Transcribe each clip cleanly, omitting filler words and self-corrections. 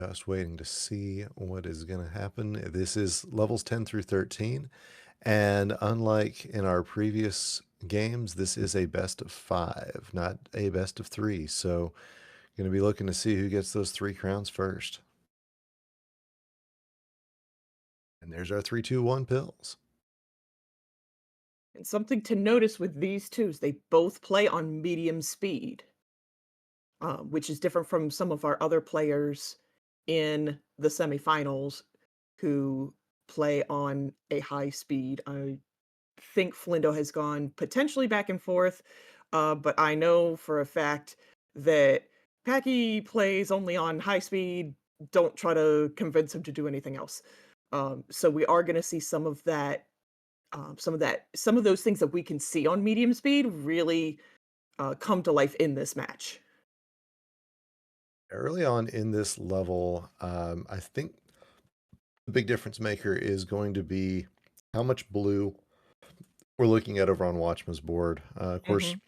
Just waiting to see what is going to happen. This is levels 10 through 13. And unlike in our previous games, this is a best of five, not a best of three. So, going to be looking to see who gets those three crowns first. And there's our 3, 2, 1 pills. And something to notice with these 2 is they both play on medium speed, which is different from some of our other players in the semifinals who play on a high speed. I think Flindo has gone potentially back and forth, but I know for a fact that Packy plays only on high speed. Don't try to convince him to do anything else. So we are going to see some of those things that we can see on medium speed really come to life in this match. Early on in this level, I think the big difference maker is going to be how much blue we're looking at over on Watchman's board. Of course, Hmm.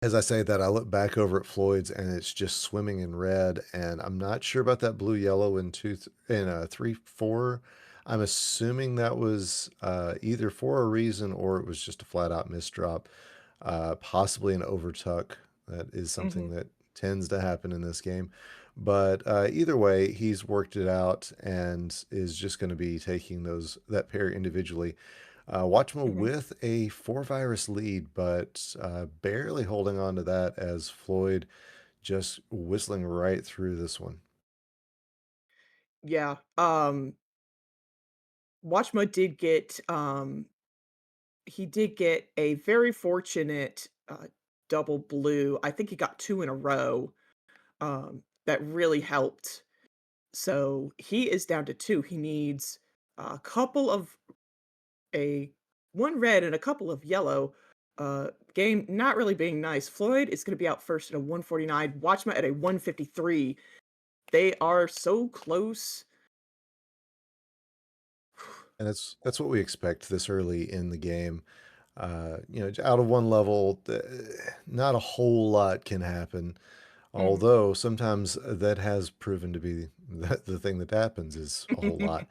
as I say that, I look back over at Floyd's and it's just swimming in red, and I'm not sure about that blue yellow in 3 4. I'm assuming that was either for a reason or it was just a flat out misdrop, possibly an overtuck. That is something Hmm. that tends to happen in this game. But either way, he's worked it out and is just going to be taking that pair individually. Watchma Hmm. with a 4 virus lead, but barely holding on to that as Floyd just whistling right through this one. Yeah. Watchmo did get he did get a very fortunate double blue. I think he got two in a row. That really helped. So he is down to two. He needs a couple of a one red and a couple of yellow. Game not really being nice. Floyd is going to be out first at a 149. Watchma at a 153. They are so close. And that's what we expect this early in the game. Out of one level, not a whole lot can happen. Mhm. Although sometimes that has proven to be the thing that happens is a whole lot.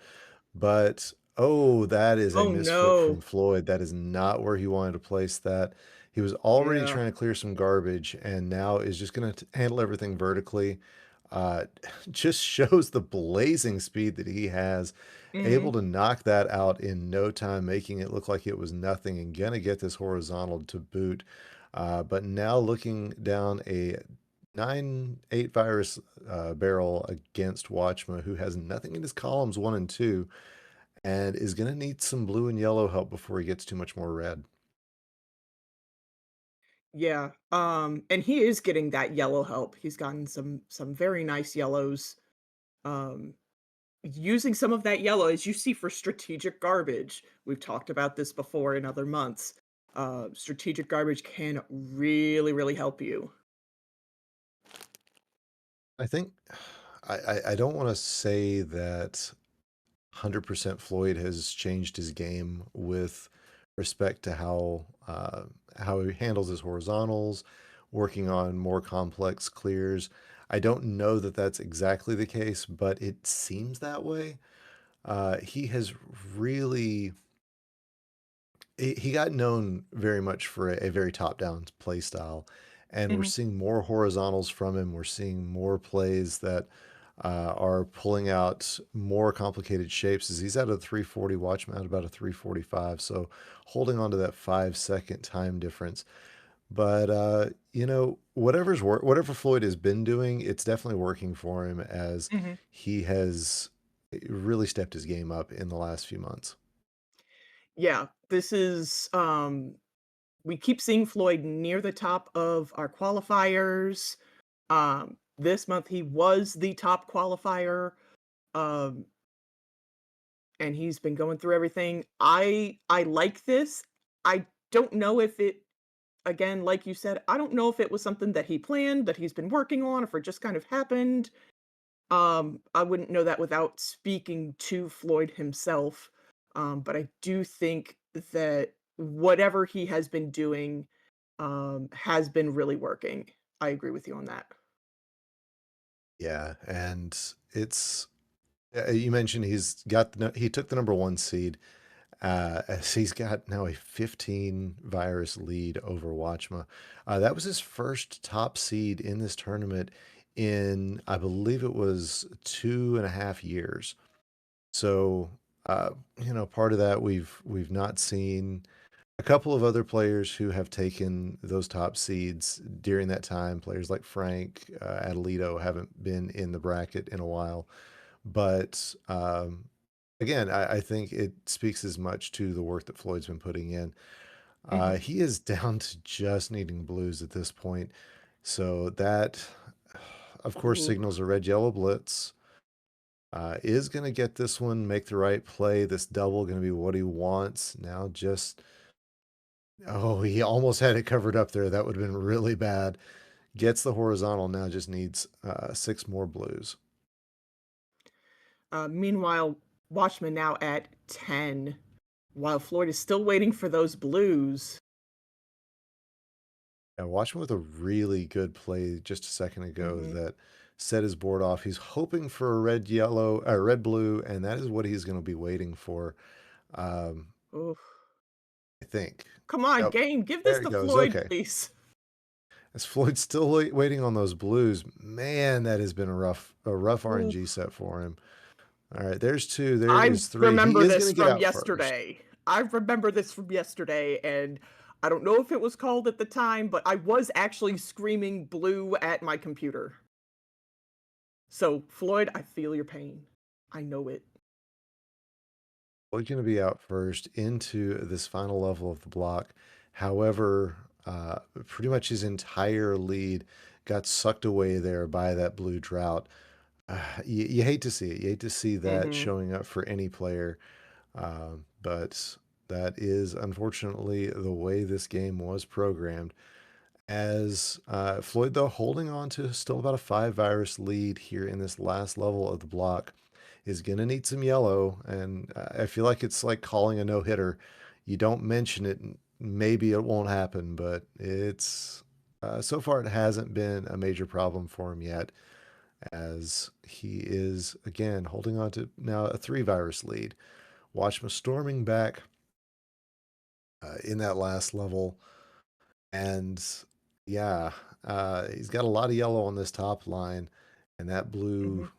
But, oh, that is a Oh misflip from no. Floyd. That is not where he wanted to place that. He was already Yeah. trying to clear some garbage and now is just gonna handle everything vertically. Uh, just shows the blazing speed that he has, able Mhm. to knock that out in no time, making it look like it was nothing and gonna get this horizontal to boot. But now looking down a 9-8 virus barrel against Watchma, who has nothing in his columns 1 and 2, and is going to need some blue and yellow help before he gets too much more red. Yeah. And he is getting that yellow help. He's gotten some very nice yellows. Um Using some of that yellow, as you see for strategic garbage, we've talked about this before in other months. Strategic garbage can really, really help you. I think I don't want to say that 100% Floyd has changed his game with respect to how he handles his horizontals, working on more complex clears. I don't know that that's exactly the case, but it seems that way. He has really he got known very much for a very top-down play style, and we're Mhm. seeing more horizontals from him. We're seeing more plays that are pulling out more complicated shapes. As he's at a 340, watch him at about a 345, so holding on to that 5-second time difference. But whatever Floyd has been doing, it's definitely working for him as Mhm. he has really stepped his game up in the last few months. Yeah, this is we keep seeing Floyd near the top of our qualifiers. This month he was the top qualifier. Um and he's been going through everything. I like this. I don't know if it again, like you said, I don't know if it was something that he planned, that he's been working on, if it just kind of happened. I wouldn't know that without speaking to Floyd himself. But I do think that whatever he has been doing has been really working. I agree with you on that. Yeah, and it's you mentioned he took the number one seed. As he's got now a 15 virus lead over Watchma. That was his first top seed in this tournament in, I believe it was 2.5 years. So, part of that we've not seen a couple of other players who have taken those top seeds during that time. Players like Frank, Adelito haven't been in the bracket in a while, but again, I think it speaks as much to the work that Floyd's been putting in. Mhm. He is down to just needing blues at this point. So that, of course, Ooh. signals a red yellow blitz. Is going to get this one, make the right play. This double going to be what he wants. Now just, oh, he almost had it covered up there. That would have been really bad. Gets the horizontal, now just needs six more blues. Meanwhile, Watchmen now at 10, while Floyd is still waiting for those blues. And watching with a really good play just a second ago Mhm. that set his board off. He's hoping for a red, yellow, red, blue, and that is what he's going to be waiting for. Um, Oof. I think. Come on, Yep, game, give this there it to goes. Floyd, Okay. please. As Floyd's still waiting on those blues, man, that has been a rough Oof. RNG set for him. All right, there's two. There I is three. He remember is this going to get from out first. yesterday. I remember this from yesterday, and I don't know if it was called at the time, but I was actually screaming blue at my computer. So, Floyd, I feel your pain. I know it. Floyd's going to be out first into this final level of the block. However, pretty much his entire lead got sucked away there by that blue drought. You hate to see it. You hate to see that Mhm. showing up for any player. But that is unfortunately the way this game was programmed. As Floyd, though, holding on to still about a five virus lead here in this last level of the block, is going to need some yellow. And I feel like it's like calling a no hitter. You don't mention it, maybe it won't happen, but it's so far it hasn't been a major problem for him yet, as he is again holding on to now a three virus lead. Watch him storming back in that last level. And yeah, he's got a lot of yellow on this top line, and that blue Mhm.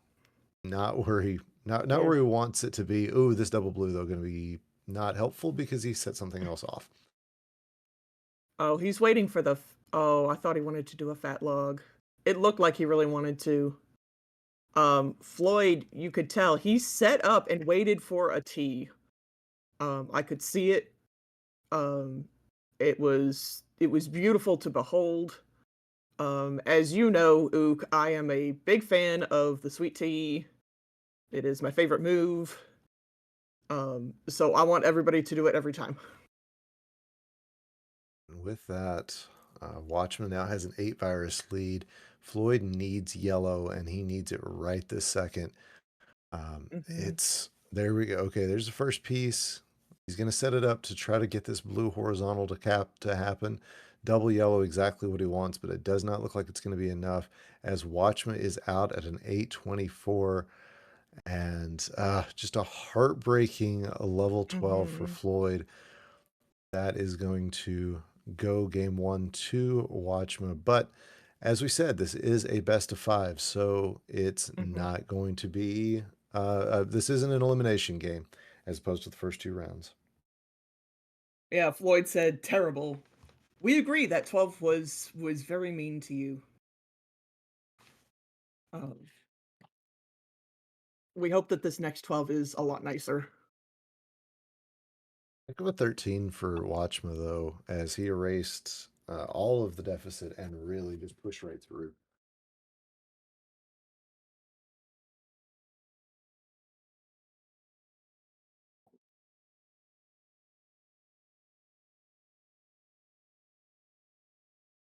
not where he not Yeah. where he wants it to be. Ooh, this double blue though going to be not helpful because he set something else off. Oh, he's waiting for the oh, I thought he wanted to do a fat log. It looked like he really wanted to. Floyd, you could tell he set up and waited for a T. I could see it. Um, it was beautiful to behold. As you know, Ook, I am a big fan of the sweet tea. It is my favorite move. So I want everybody to do it every time. And with that, Watchman now has an eight virus lead. Floyd needs yellow, and he needs it right this second. Mhm. It's there we go. Okay, there's the first piece. He's going to set it up to try to get this blue horizontal to happen. Double yellow, exactly what he wants, but it does not look like it's going to be enough. As Watchman is out at an 824, and just a heartbreaking level 12 for Mhm. Floyd. That is going to go game one to Watchman. But as we said, this is a best of five, so it's Mhm. not going to be. This isn't an elimination game as opposed to the first two rounds. Yeah, Floyd said terrible. We agree that 12 was very mean to you. Um, we hope that this next 12 is a lot nicer. I go with 13 for Watchman, though, as he erased all of the deficit and really just pushed right through.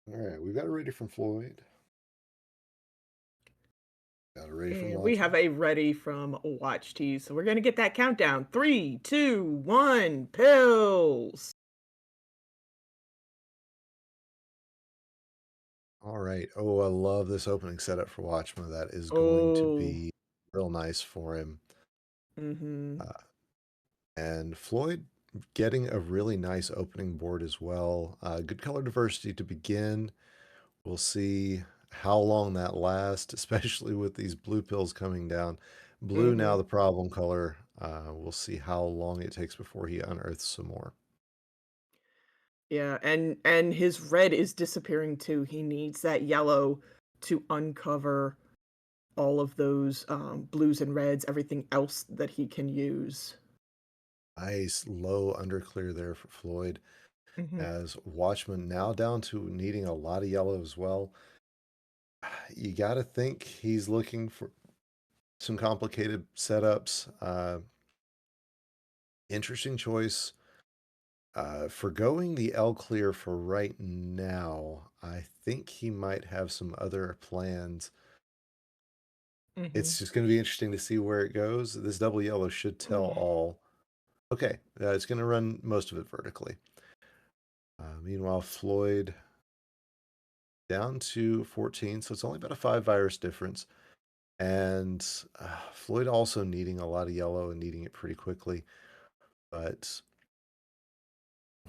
All right, we've got it ready from Floyd. Got it ready from And we have Watchman. a ready from Watch T. So we're gonna get that countdown. Three, two, one, pills. All right. Oh, I love this opening setup for Watchman. That is going to Oh. be real nice for him. Mhm. Uh, and Floyd getting a really nice opening board as well. Good color diversity to begin. We'll see how long that lasts, especially with these blue pills coming down. Blue now Mhm. the problem color. We'll see how long it takes before he unearths some more. Yeah, and his red is disappearing too. He needs that yellow to uncover all of those, blues and reds, everything else that he can use. Nice low underclear there for Floyd Mhm. as Watchman now down to needing a lot of yellow as well. You got to think he's looking for some complicated setups. Interesting choice. For going the L clear for right now, I think he might have some other plans. Mhm. It's just going to be interesting to see where it goes. This double yellow should tell all. Okay, it's going to run most of it vertically. Meanwhile, Floyd down to 14, so it's only about a 5 virus difference. And Floyd also needing a lot of yellow and needing it pretty quickly. But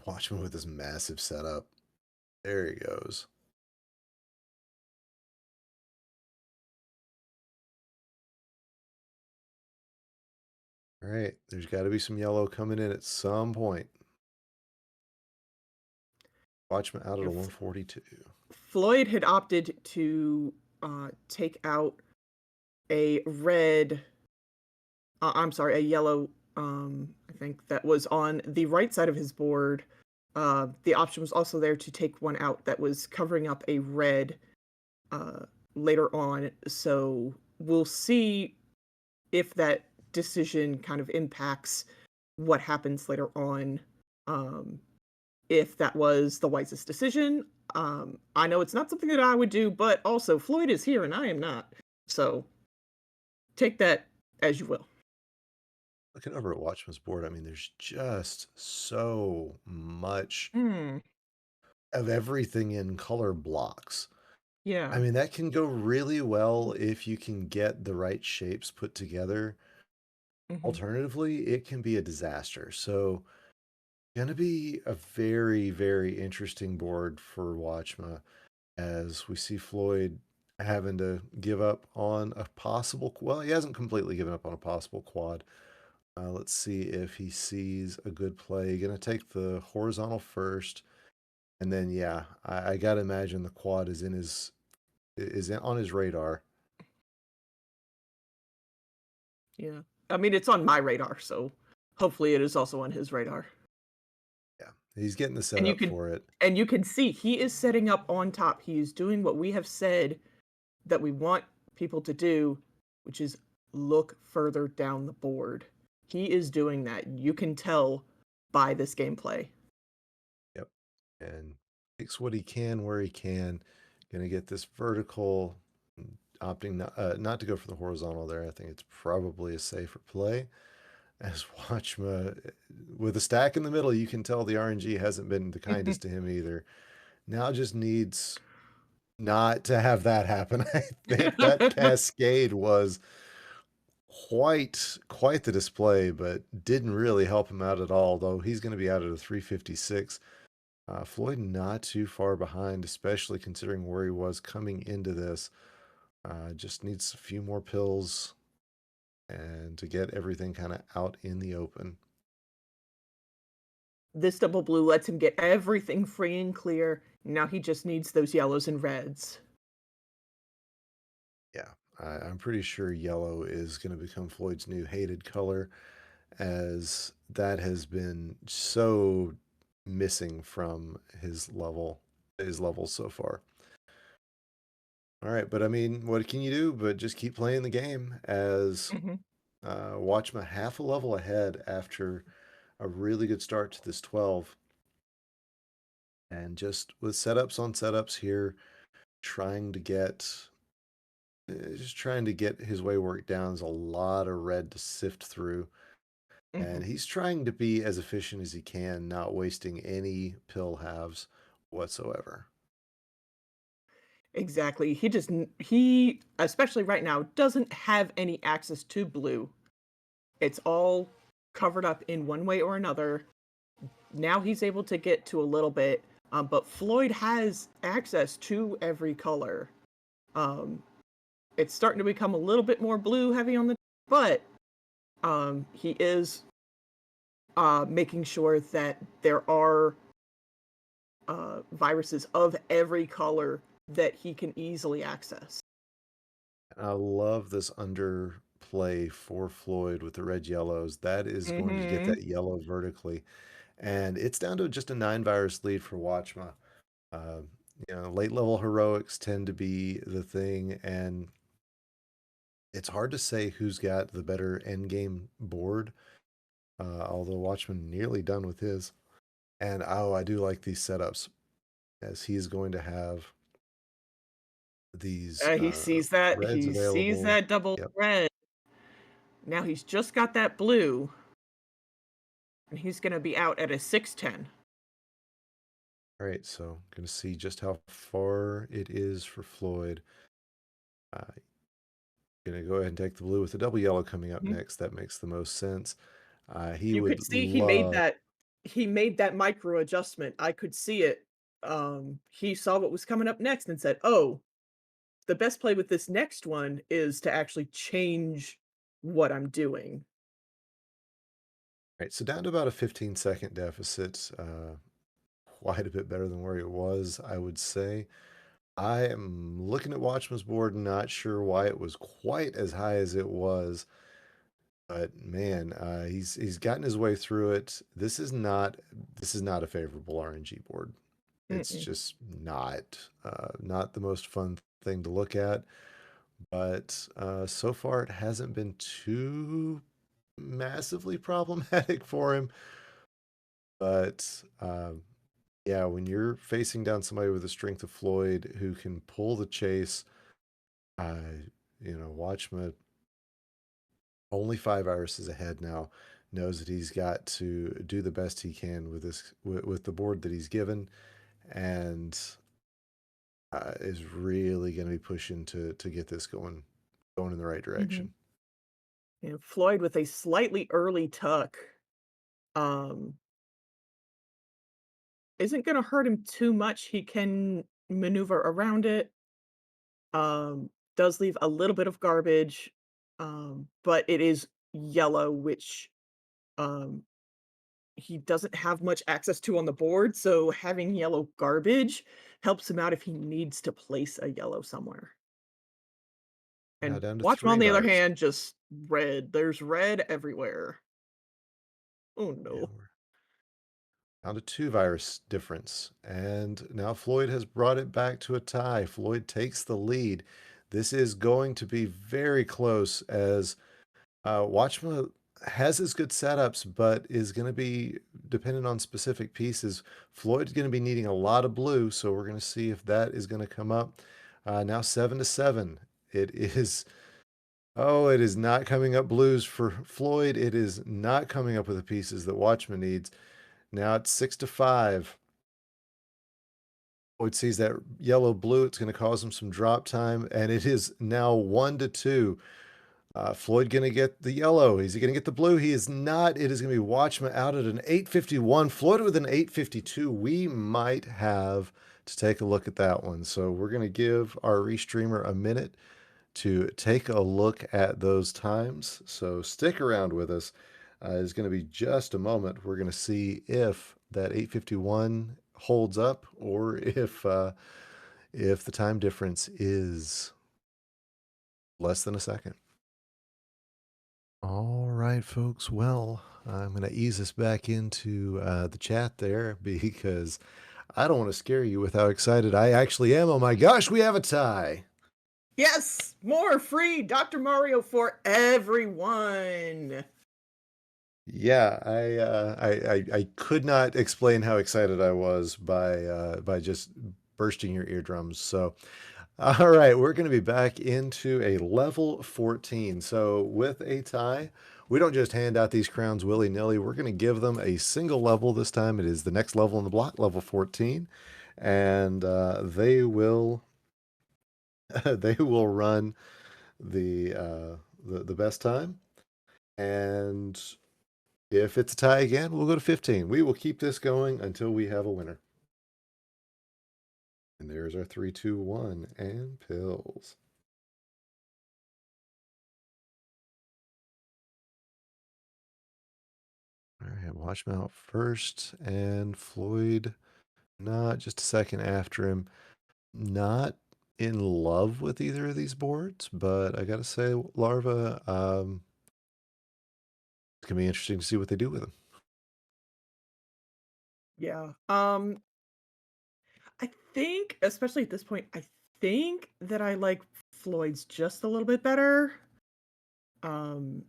Watchman with this massive setup. There he goes. All right, there's got to be some yellow coming in at some point. Watchman out at a If 142. Floyd had opted to, take out a red I'm sorry, a yellow, I think that was on the right side of his board. The option was also there to take one out that was covering up a red, uh, later on. So we'll see if that decision kind of impacts what happens later on. Um, if that was the wisest decision. I know it's not something that I would do, but also Floyd is here and I am not. So take that as you will. Looking over at Watchman's board, I mean, there's just so much Hmm. of everything in color blocks. I Yeah. mean, that can go really well if you can get the right shapes put together. Mhm. Alternatively, it can be a disaster. So, gonna be a very, very interesting board for Watchma as we see Floyd having to give up on a possible. Well, he hasn't completely given up on a possible quad. Let's see if he sees a good play. Gonna take the horizontal first, and then yeah, I gotta imagine the quad on his radar. Yeah. I mean, it's on my radar, so hopefully it is also on his radar. Yeah, he's getting the And you setup can for it. and you can see he is setting up on top. He is doing what we have said that we want people to do, which is look further down the board. He is doing that. You can tell by this gameplay. Yep, and takes what he can where he can. Gonna get this vertical, opting not to go for the horizontal there. I think it's probably a safer play. As Watchma, with a stack in the middle, you can tell the RNG hasn't been the kindest to him either. Now just needs not to have that happen. I think that cascade was quite the display, but didn't really help him out at all. Though he's going to be out at a 356. Floyd not too far behind, especially considering where he was coming into this. Just needs a few more pills and to get everything kind of out in the open. This double blue lets him get everything free and clear. Now he just needs those yellows and reds. Yeah, I'm pretty sure yellow is going to become Floyd's new hated color, as that has been so missing from his levels so far. All right, but I mean, what can you do but just keep playing the game as Mhm. Watchma half a level ahead after a really good start to this 12. And just with setups on setups here, trying to get just trying to get his way worked down. There's a lot of red to sift through. And Mhm. he's trying to be as efficient as he can, not wasting any pill halves whatsoever. Exactly. He, especially right now, doesn't have any access to blue. It's all covered up in one way or another. Now he's able to get to a little bit, but Floyd has access to every color. Um, it's starting to become a little bit more blue heavy on the, but he is making sure that there are viruses of every color that he can easily access. I love this underplay for Floyd with the red yellows. That is going to get Mhm. that yellow vertically. And it's down to just a 9 virus lead for Watchma. Uh, late level heroics tend to be the thing, and it's hard to say who's got the better end game board. Although Watchman nearly done with his. And oh, I do like these setups as he's going to have these He sees that. reds He sees available. that double Yep. red. Now he's just got that blue, and he's going to be out at a 610. All right, so gonna see just how far it is for Floyd. Uh, gonna go ahead and take the blue with the double yellow coming up Mhm. next. That makes the most sense. He You could would see love. he made that micro adjustment. I could see it. He saw what was coming up next and said, "Oh, the best play with this next one is to actually change what I'm doing." Right, so down to about a 15-second deficit. Quite a bit better than where it was, I would say. I am looking at Watchman's board, not sure why it was quite as high as it was, but man, he's gotten his way through it. This is not a favorable RNG board. It's Mm-mm. just not the most fun thing to look at. But so far, it hasn't been too massively problematic for him. But yeah, when you're facing down somebody with the strength of Floyd who can pull the chase, uh, Watchman only 5 irises ahead now, knows that he's got to do the best he can with with the board that he's given, and is really going to be pushing to get this going in the right Mhm. direction. And Floyd with a slightly early tuck, um, isn't gonna hurt him too much. He can maneuver around it. Does leave a little bit of garbage, but it is yellow, which, um, he doesn't have much access to on the board, so having yellow garbage helps him out if he needs to place a yellow somewhere. Now And down to Watchman, on three the other virus. hand, just red. There's red everywhere. Oh, Yeah, no. we're down to 2 virus difference, and now Floyd has brought it back to a tie. Floyd takes the lead. This is going to be very close as Watchma has his good setups, but is going to be dependent on specific pieces. Floyd's going to be needing a lot of blue, so we're going to see if that is going to come up. Now 7-7. It is. Oh, it is not coming up blues for Floyd. It is not coming up with the pieces that Watchman needs. Now it's 6-5. Floyd sees that yellow blue. It's going to cause him some drop time, and it is now 1-2. Floyd going to get the yellow. Is he going to get the blue? He is not. It is going to be Watchman out at an 851. Floyd with an 852. We might have to take a look at that one. So we're going to give our restreamer a minute to take a look at those times. So stick around with us. It's going to be just a moment. We're going to see if that 851 holds up or if the time difference is less than a second. All right, folks. Well, I'm going to ease us back into the chat there because I don't want to scare you with how excited I actually am. Oh my gosh, we have a tie. Yes! More free Dr. Mario for everyone! Yeah, I could not explain how excited I was by just bursting your eardrums. So, all right, we're going to be back into a level 14. So, with a tie, we don't just hand out these crowns willy-nilly. We're going to give them a single level. This time it is the next level in the block, level 14. And they will They will run the best time, and if it's a tie again, we'll go to 15. We will keep this going until we have a winner. And there's our 3, 2, 1, and pills. All right, watch him out first, and Floyd not just a second after him. Not in love with either of these boards, but I gotta say, Larva, it's gonna be interesting to see what they do with them. Yeah. I think, especially at this point, I think that I like Floyd's just a little bit better. Um,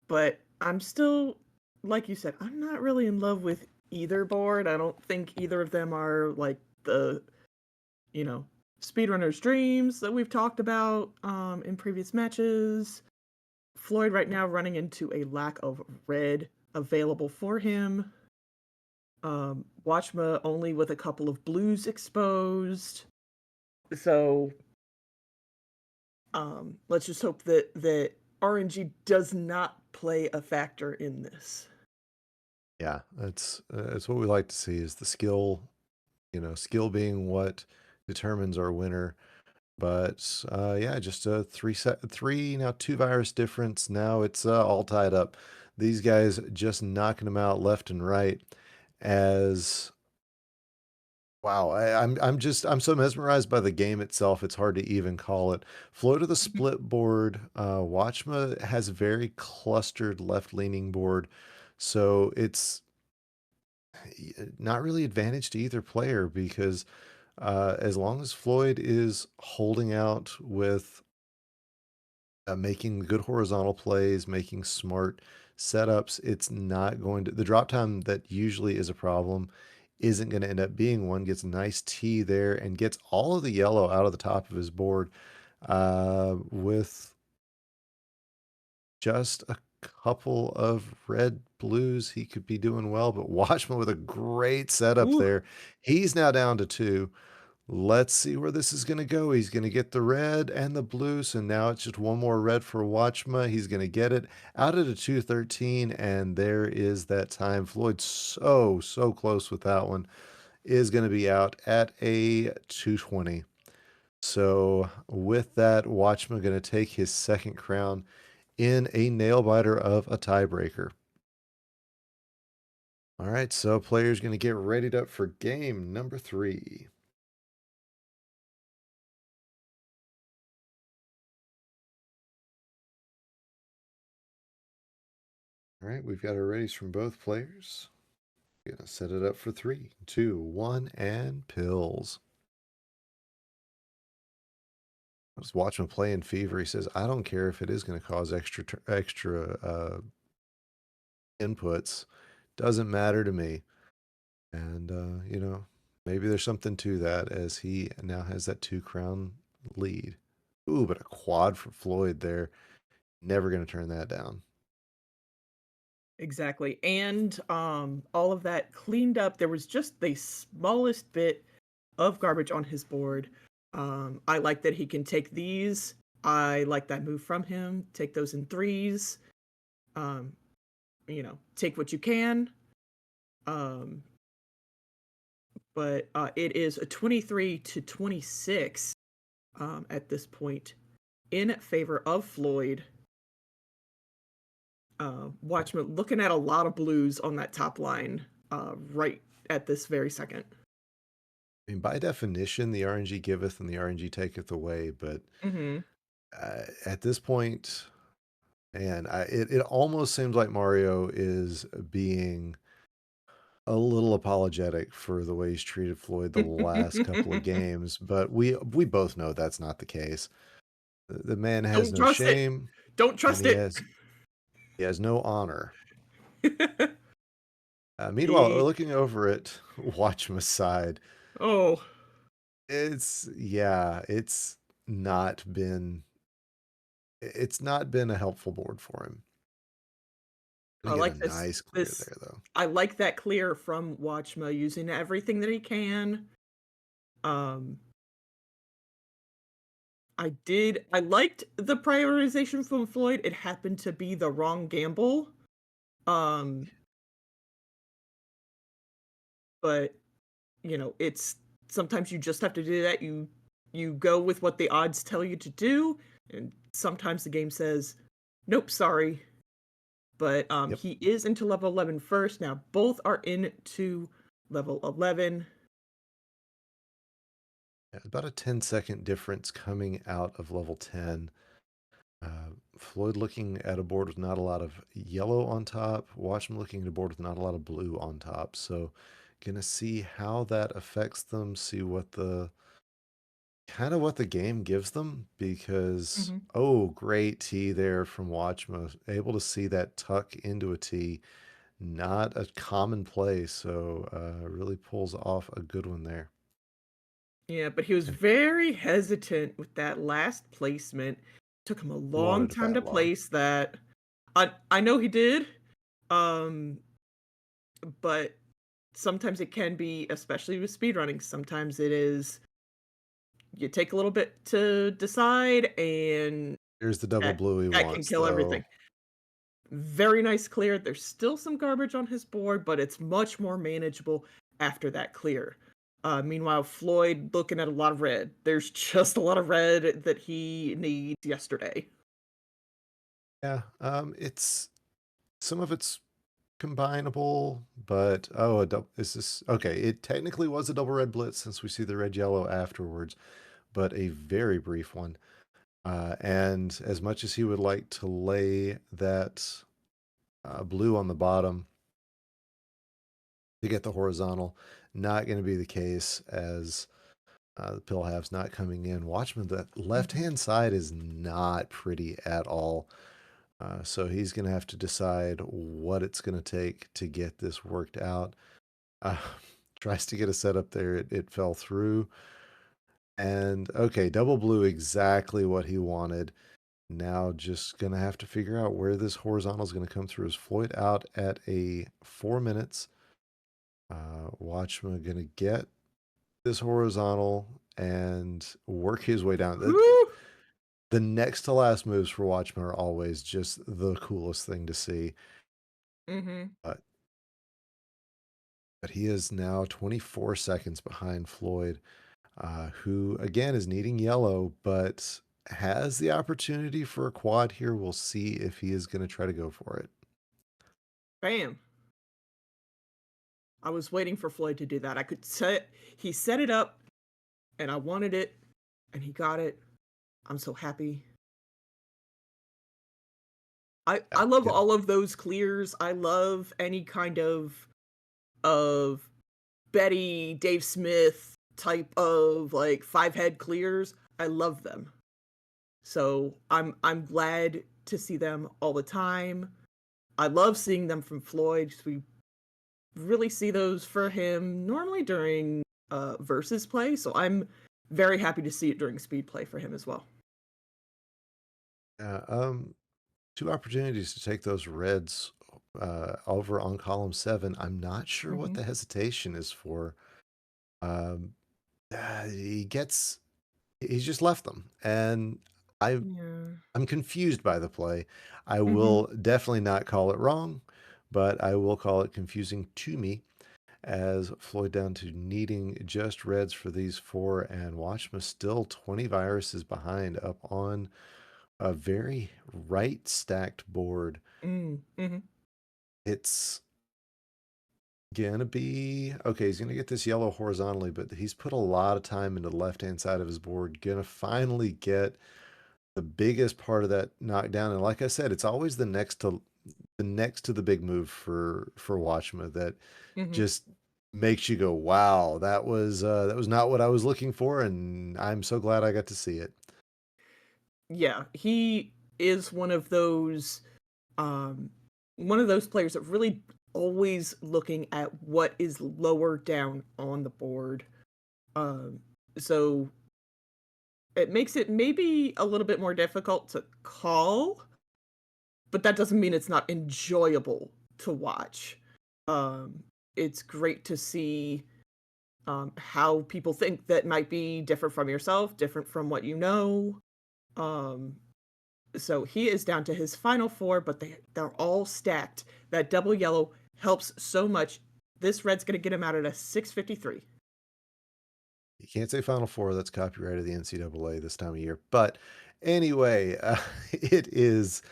but I'm still, like you said, I'm not really in love with either board. I don't think either of them are like the, you know, speedrunner's dreams that we've talked about in previous matches. Floyd right now running into a lack of red available for him. Watchma only with a couple of blues exposed. So let's just hope that RNG does not play a factor in this. Yeah, that's what we like to see is the skill, skill being what determines our winner. But yeah, just a three now two virus difference. Now it's all tied up. These guys just knocking them out left and right. As wow, I'm so mesmerized by the game itself. It's hard to even call it. Flow to the split board. Watchma has a very clustered left leaning board, so it's not really advantage to either player because as long as Floyd is holding out with making good horizontal plays, making smart setups, it's not going to the drop time that usually is a problem isn't going to end up being one. Gets a nice T there and gets all of the yellow out of the top of his board with just a couple of red blues. He could be doing well, but Watchman with a great setup Ooh, there. He's now down to two. Let's see where this is going to go. He's going to get the red and the blue. So now it's just one more red for Watchma. He's going to get it out at a 213. And there is that time. Floyd so close with that one. Is going to be out at a 220. So with that, Watchma going to take his second crown in a nail biter of a tiebreaker. All right, so players going to get readied up for game number 3. All right, we've got our readies from both players. Gonna set it up for 3, 2, 1, and pills. I was watching him play in Fever. He says, "I don't care if it is going to cause extra inputs. Doesn't matter to me." And maybe there's something to that as he now has that 2 crown lead. Ooh, but a quad for Floyd there. Never going to turn that down. exactly. And all of that cleaned up. There was just the smallest bit of garbage on his board. I like that he can take these. I like that move from him. Take those in threes. Um, take what you can. Um, but it is a 23-26 at this point in favor of Floyd. Watchmen looking at a lot of blues on that top line right at this very second. I mean, by definition, the RNG giveth and the RNG taketh away. But Hmm. at this point, man, it almost seems like Mario is being a little apologetic for the way he's treated Floyd the last couple of games, but we both know that's not the case. The man has Don't no trust it. shame Don't and trust it. he has no honor. Meanwhile, he, looking over at Watchma's side, oh, it's not been a helpful board for him. I Gonna get a like this. nice clear This there though. I like that clear from Watchma using everything that he can. Um, I liked the prioritization from Floyd, it happened to be the wrong gamble, um, but, it's sometimes you just have to do that, you go with what the odds tell you to do, and sometimes the game says, "Nope, sorry." But, Yep. he is into level 11 first. Now both are into level 11. Yeah, about a 10-second difference coming out of level 10. Floyd looking at a board with not a lot of yellow on top. Watchman looking at a board with not a lot of blue on top. So, gonna see how that affects them. See what the kind of what the game gives them because Mhm. oh, great T there from Watchman, able to see that tuck into a T. Not a common play, so really pulls off a good one there. Yeah, but he was And very hesitant with that last placement. Took him a he long wanted a time to bad log. place that. I know he did, um, but sometimes it can be, especially with speedrunning, sometimes it is you take a little bit to decide, and Here's the double that blue he that can wants, kill though. everything. Very nice clear. There's still some garbage on his board, but it's much more manageable after that clear. Meanwhile, Floyd looking at a lot of red. There's just a lot of red that he needs yesterday. Yeah, it's some of it's combinable, but oh, is this okay? It technically was a double red blitz since we see the red yellow afterwards, but a very brief one. And as much as he would like to lay that blue on the bottom to get the horizontal, not going to be the case as the pill halves not coming in. Watchman, the left Mhm. hand side is not pretty at all. So he's going to have to decide what it's going to take to get this worked out. Uh, tries to get a setup there. It fell through. And okay, double blue, exactly what he wanted. Now just going to have to figure out where this horizontal is going to come through. Is Floyd out at a 4 minutes? Watchman going to get this horizontal and work his way down. Whew! The next to last moves for Watchmen are always just the coolest thing to see. Mhm. Uh, but he is now 24 seconds behind Floyd, who again is needing yellow, but has the opportunity for a quad here. We'll see if he is going to try to go for it. Bam. I was waiting for Floyd to do that. I could set He set it up, and I wanted it, and he got it. I'm so happy. I love Yeah, all of those clears. I love any kind of Betty, Dave Smith type of, like, 5 head clears. I love them. So, I'm glad to see them all the time. I love seeing them from Floyd 'cause we really see those for him normally during, versus play, so I'm very happy to see it during speed play for him as well. yeah. Two opportunities to take those reds over on column 7. I'm not sure what Mhm. the hesitation is for. Um, he gets he's just left them, and I Yeah. I'm confused by the play. I Mhm. will definitely not call it wrong, but I will call it confusing to me as Floyd down to needing just reds for these four, and Watchma still 20 viruses behind up on a very right stacked board. Mhm. It's gonna be okay. He's gonna get this yellow horizontally, but he's put a lot of time into the left hand side of his board. Gonna finally get the biggest part of that knockdown. And like I said, it's always the next to the big move for Watchma that Mhm. just makes you go, "Wow, that was not what I was looking for," and I'm so glad I got to see it. Yeah, he is um, one of those players that really always looking at what is lower down on the board. Um, so it makes it maybe a little bit more difficult to call, but that doesn't mean it's not enjoyable to watch. It's great to see how people think that might be different from yourself, different from what you know. Um, so he is down to his final four, but they're all stacked. That double yellow helps so much. This red's gonna get him out at a 653. You can't say Final Four. That's copyright of the NCAA this time of year. But anyway, it is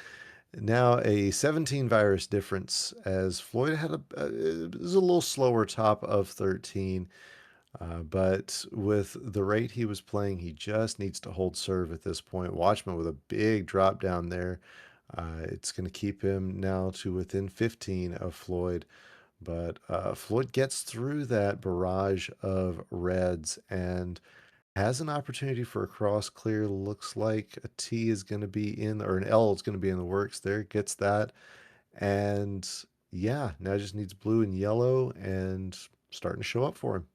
now a 17 virus difference as Floyd had it was a little slower top of 13. But with the rate he was playing, he just needs to hold serve at this point. Watchman with a big drop down there. It's going to keep him now to within 15 of Floyd. But Floyd gets through that barrage of reds and has an opportunity for a cross clear. Looks like a T is going to be in, or an L is going to be in the works there. Gets that. And yeah, now just needs blue and yellow and starting to show up for him.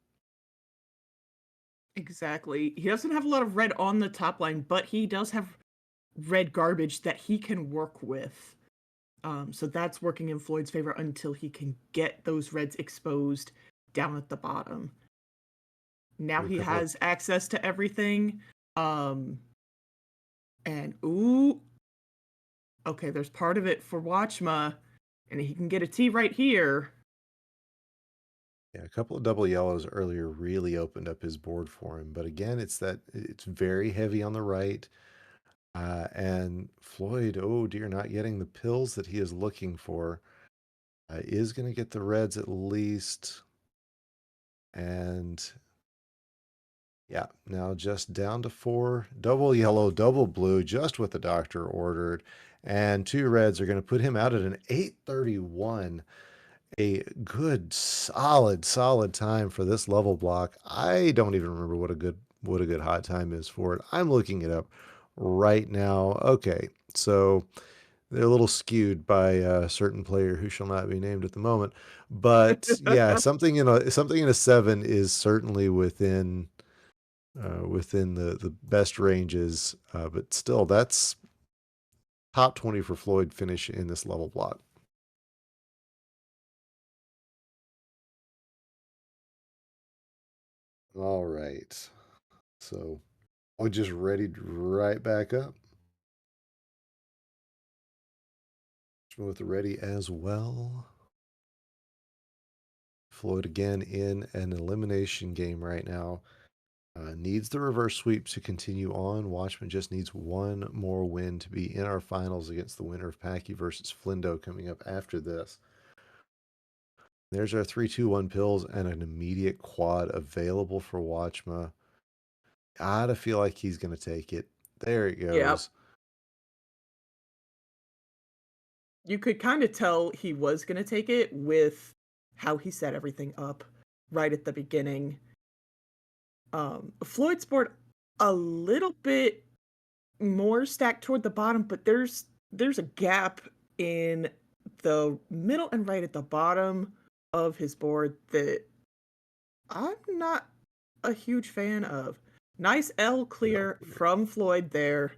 Exactly. He doesn't have a lot of red on the top line, but he does have red garbage that he can work with. So that's working in Floyd's favor until he can get those reds exposed down at the bottom. Now A he couple of has access to everything. Um, and ooh, okay, there's part of it for Watchma, and he can get a T right here. Yeah, a couple of double yellows earlier really opened up his board for him. But again, it's very heavy on the right. And Floyd, oh dear, not getting the pills that he is looking for. Is going to get the reds at least. And yeah, now just down to four. Double yellow, double blue, just what the doctor ordered. And two reds are going to put him out at an 831. A good, solid time for this level block. I don't even remember what a good hot time is for it. I'm looking it up right now. Okay, so they're a little skewed by a certain player who shall not be named at the moment, but yeah, something in a seven is certainly within the best ranges. But still, that's top 20 for Floyd finish in this level block. All right. So we just readied right back up. With ready as well. Floyd again in an elimination game right now. Needs the reverse sweep to continue on. Watchman just needs one more win to be in our finals against the winner of Packy versus Flindo coming up after this. There's our 3-2-1 pills and an immediate quad available for Watchma. Gotta feel like he's going to take it. There it Yep. goes. You could kind of tell he was going to take it with how he set everything up right at the beginning. Floyd's board a little bit more stacked toward the bottom, but there's a gap in the middle and right at the bottom of his board that I'm not a huge fan of. Nice L No. clear from Floyd there.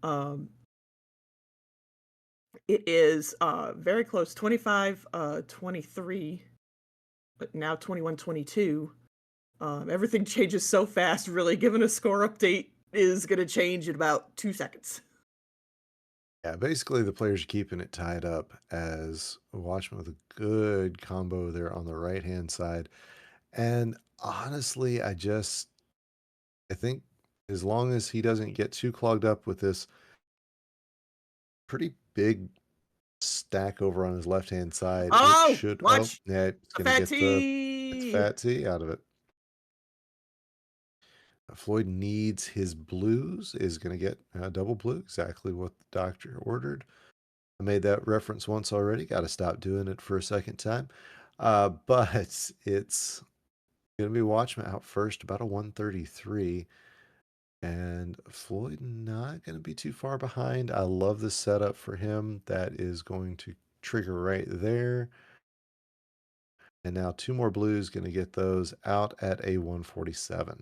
Um, it is very close, 25 23, but now 21 22. Everything changes so fast, really. Given a score update is going to change in about 2 seconds. Yeah, basically the players are keeping it tied up as Watchman with a good combo there on the right hand side. And honestly, I think as long as he doesn't get too clogged up with this pretty big stack over on his left hand side, it Oh, should, oh, watch yeah, it's the going to fat get the T. fat T out of it. Floyd needs his blues, is going to get double blue, exactly what the doctor ordered. I made that reference once already. Got to stop doing it for a second time. But it's going to be Watchman out first, about a 133. And Floyd not going to be too far behind. I love the setup for him. That is going to trigger right there. And now two more blues, going to get those out at a 147.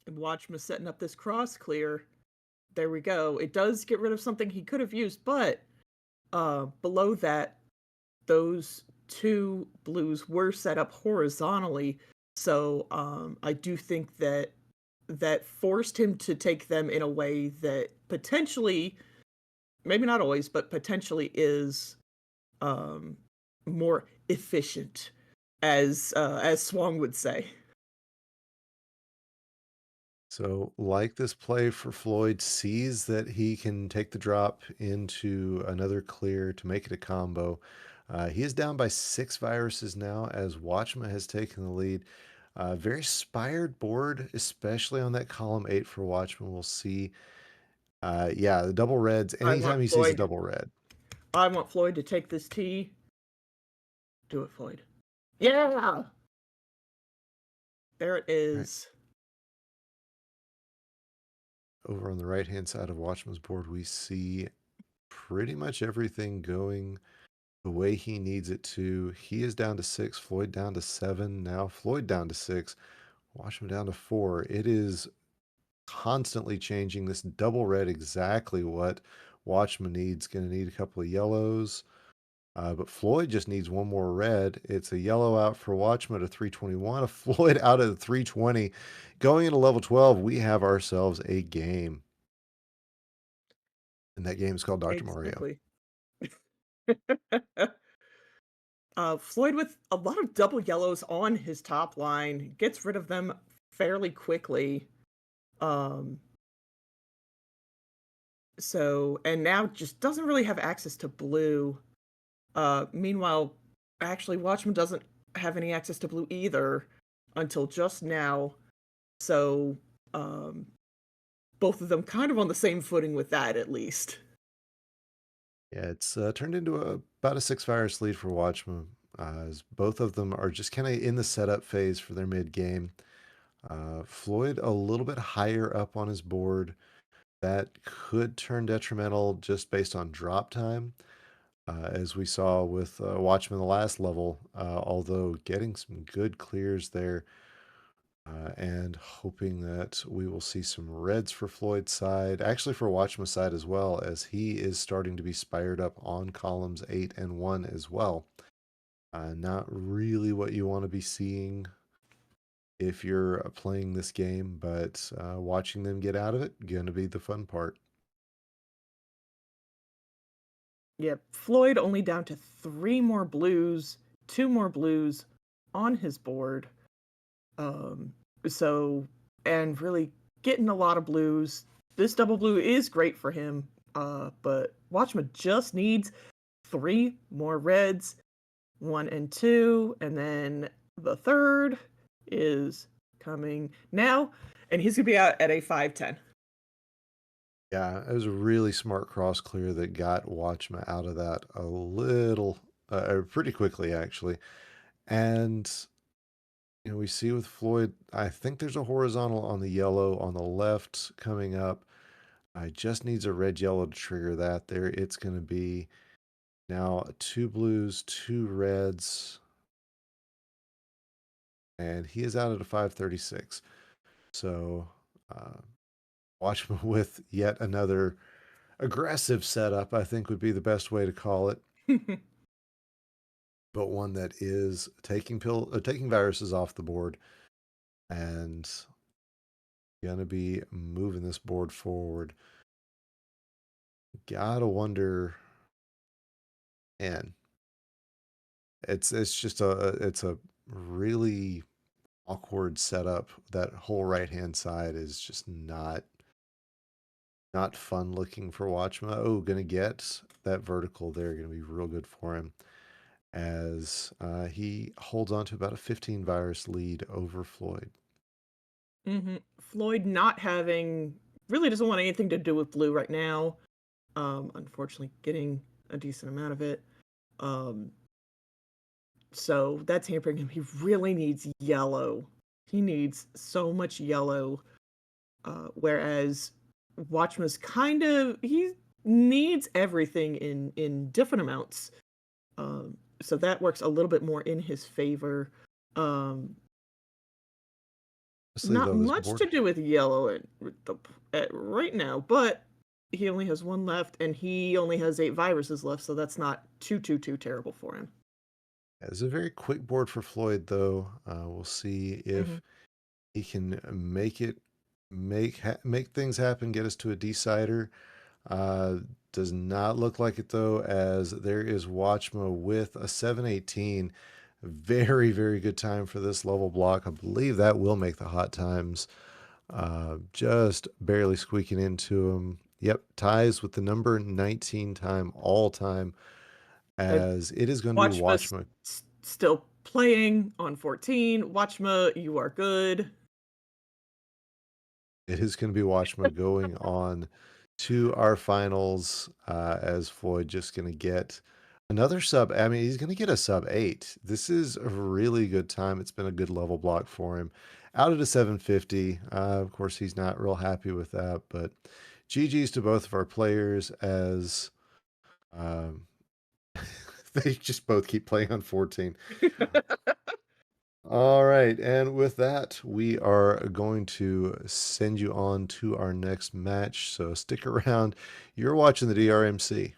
And watch him setting up this cross clear. There we go. It does get rid of something he could have used, but below that, those two blues were set up horizontally. So, I do think that that forced him to take them in a way that potentially, maybe not always, but potentially is, um, more efficient, as Swang would say. So, like this play for Floyd, sees that he can take the drop into another clear to make it a combo. He is down by 6 viruses now as Watchma has taken the lead. Very spired board, especially on that column 8 for Watchman. We'll see. Yeah, the double reds. I Anytime want he sees a Floyd double red, I want Floyd to take this T. Do it, Floyd. Yeah! There it right is. over on the right hand side of Watchman's board, we see pretty much everything going the way he needs it to. He is down to 6, Floyd down to 7. Now Floyd down to 6, Watchman down to 4. It is constantly changing. This double red exactly what Watchman needs. Going to need a couple of yellows. But Floyd just needs one more red. It's a yellow out for Watchman at 321, a Floyd out at 320. Going into level 12, we have ourselves a game. And that game is called Dr. Mario. Exactly. Floyd with a lot of double yellows on his top line, gets rid of them fairly quickly. Um, and now just doesn't really have access to blue. Meanwhile, actually, Watchman doesn't have any access to blue either until just now. So, um, both of them kind of on the same footing with that, at least. Yeah, it's turned into about a 6 virus lead for Watchman, as both of them are just kind of in the setup phase for their mid game. Floyd a little bit higher up on his board. That could turn detrimental just based on drop time, as we saw with Watchmen the last level, although getting some good clears there, and hoping that we will see some reds for Floyd's side, actually for Watchman's side as well, as he is starting to be spired up on columns 8 and 1 as well. Not really what you want to be seeing if you're playing this game, but watching them get out of it, gonna be the fun part. Yep, Floyd only down to 3 more blues, 2 more blues on his board. Um, so and really getting a lot of blues. This double blue is great for him, but Watchman just needs 3 more reds, 1 and 2, and then the third is coming now, and he's gonna be out at a 5-10. Yeah, it was a really smart cross clear that got Watchma out of that a little, pretty quickly actually. And we see with Floyd, I think there's a horizontal on the yellow on the left coming up. I just needs a red yellow to trigger that. There, it's going to be now 2 blues, 2 reds, and he is out at a 536. So, uh, Watchma with yet another aggressive setup, I think would be the best way to call it. But one that is taking viruses off the board and gonna be moving this board forward. Gotta wonder, and it's just a really awkward setup. That whole right hand side is just not fun looking for Watchma. Oh, gonna get that vertical there, gonna be real good for him as he holds on to about a 15 virus lead over Floyd. Floyd not having really doesn't want anything to do with blue right now. Unfortunately, getting a decent amount of it. Um, so that's hampering him. He really needs yellow. He needs so much yellow. Whereas Watchman's kind of he needs everything in different amounts. So that works a little bit more in his favor. Um, Honestly, Not though, this much to board do with yellow right now, but he only has 1 left, and he only has 8 viruses left, so that's not too terrible for him. It's a very quick board for Floyd, though. We'll see Mhm. if he can make things happen, get us to a decider. Uh, does not look like it though, as there is Watchma with a 718. Very, very good time for this level block. I believe that will make the hot times. Just barely squeaking into him. Yep, ties with the number 19 time all time, Uh, as it is going to be Watchma's Watchma. still playing on 14. Watchma, you are good. It is going to be Watchma going on to our finals, as Floyd just going to get another sub. I mean, he's going to get a sub 8. This is a really good time. It's been a good level block for him. Out at a 750. Of course, he's not real happy with that, but GG's to both of our players, as um, they just both keep playing on 14. All right, and with that, we are going to send you on to our next match. So stick around. You're watching the DrMC.